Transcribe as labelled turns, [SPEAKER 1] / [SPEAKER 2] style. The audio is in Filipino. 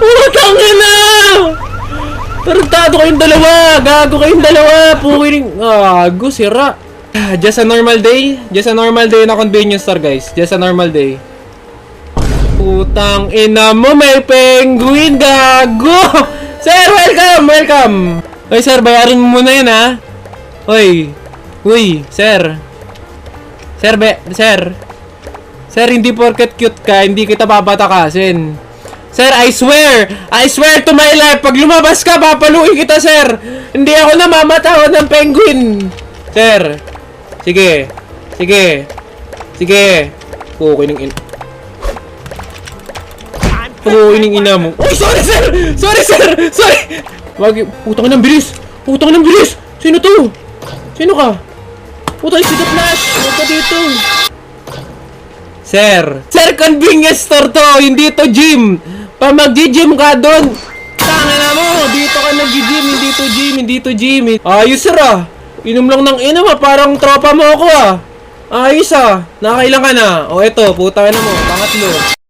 [SPEAKER 1] Putang ina! Tarantado kayong dalawa! Gago kayong dalawa! Puwiling... Gago, sira. Just a normal day. Just a normal day na convenience store, guys. Just a normal day. Putang ina mo, may penguin! Gago! Sir, welcome! Welcome! Hoy, sir, bayarin mo muna yun, ha? Hoy! Uy, sir! Sir, sir! Sir, hindi porket cute ka, hindi kita papatakasin. Sir, I swear to my life, pag lumabas ka, papaluin kita, sir. Hindi ako namamatawan ng penguin. Sir, sige. Pukunin ng ina mo. Uy, sorry, sir! Sorry! Wag, putang ng bilis! Sino to? Sino ka? Putang si The Flash! Huwag ka dito! Sir, convenience store to! Hindi to gym! Pa mag-gym ka doon! Tanga na mo! Dito ka nag-gym! Hindi to gym! Ayos, sir, ah! Inom lang ng inom, ah! Parang tropa mo ako, ah! Ayos, ah! Nakailan ka na? O eto, putang na mo! Pangatlo!